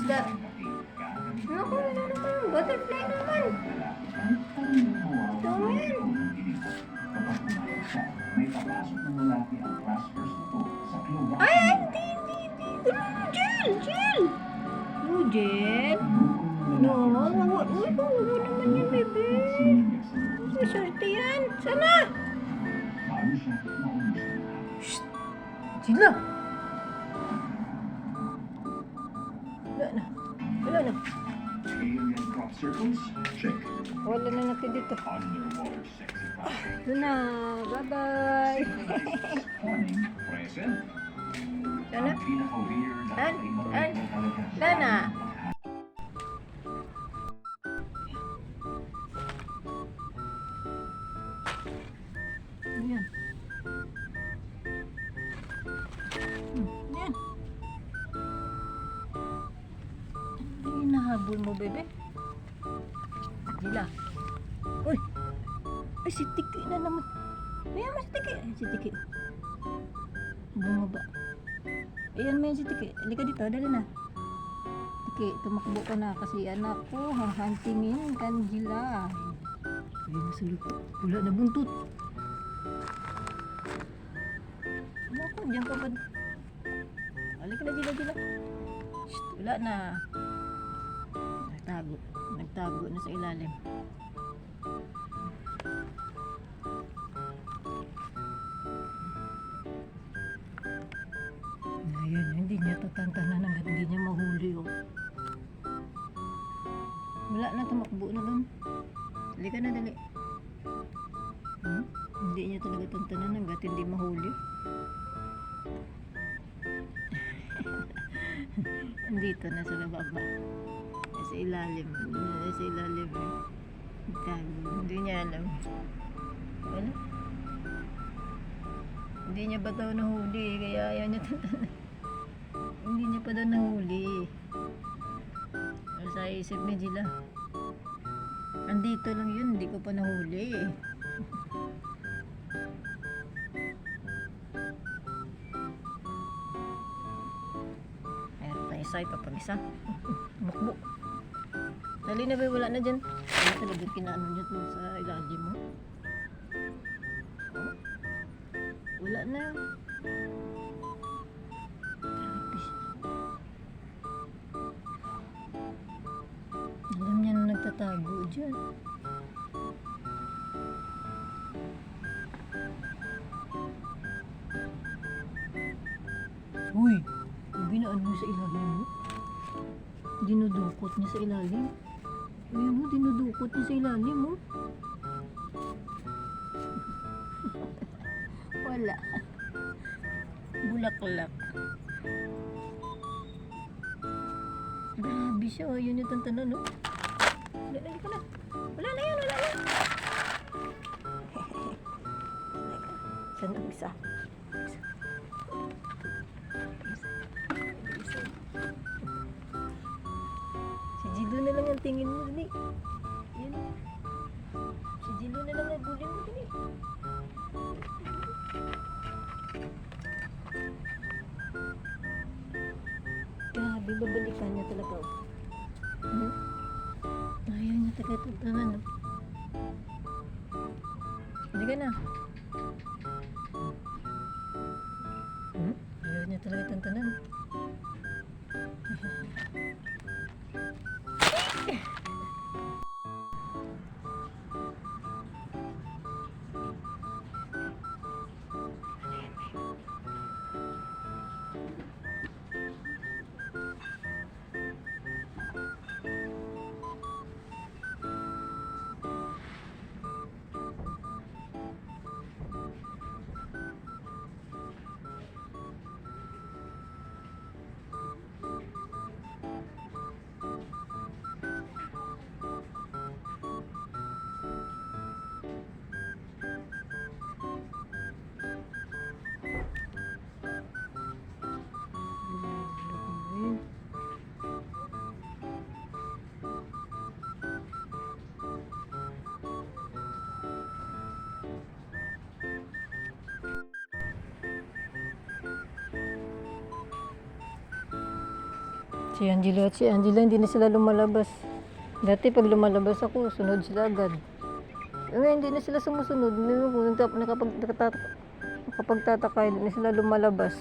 is that? Naku, ano naman? Butterfly naman. Ito yan. Ay, hindi. Jel! Jel? No, uy, bawa naman yan, bebe. Maswerte yan. Sana? Shh! Sila! Wala na. Alien crop circles? Check. Wala na natin dito. Underwater sexy project. Ito na. Bye-bye. Warning, present. Sana? Ang pinaka-weird at An? pinaka-weird talaga. Sana? Ayan. Ayan. Hinahabol mo, bebe. Dila. Uy! Ay, si Tiki na naman. Ayan mo si Tiki. Ayan si Tiki. Bumaba. Ayan mo yan si Tiki. Halika dito, dali na. Tiki, tumakbo ka na kasi anak ko, hahantingin kanila. Ayun na sa lupa. Wala na buntot. Naku, diyan ka ba? Halika na, Dila. Shh, wala na. Nagtago na sa ilalim. Ayan, hindi niya tatantanan hanggang hindi niya mahuli. Oh. Wala na, tumakbo na doon. Halika na, dali. Hindi niya talaga tantanan hanggang hindi mahuli. Andito na sa baba. Sa ilalim. Sa ilalim. Hindi niya alam. Wala. Hindi niya ba daw nahuli? Kaya ayaw niya tantanan. Hindi niya pa daw nahuli. Sa isip ni Jila. Andito lang yun. Hindi ko pa nahuli. Isa, ipapag-isa. Bukbuk. Dali na ba? Wala na dyan. Wala talaga kinaano niya dun sa ilalim mo. Oh. Wala na. Alam niya na nagtatago dyan. Uy! Binaan mo sa ilalim mo. Dinudukot niya sa ilalim. Ayan mo, dinudukot niya sa ilalim mo. Wala. Bulaklak. Grabe siya. Yun yung tantanan, no? Wala na. Wala na yan. Saan ang isa? Jilo na lang ang tingin mo, dali. Yan. Si Jilo na lang ang bulin mo, dali. Grabe, babalikan niya talaga. Ayaw niya talaga tantanan, no? Hindi ka na. Ayaw niya talaga tantanan. Si Angela at si Angela, hindi na sila lumalabas. Dati pag lumalabas ako, sunod sila agad. Ngayon, hindi na sila sumusunod. Nakapagtataka, hindi na sila lumalabas.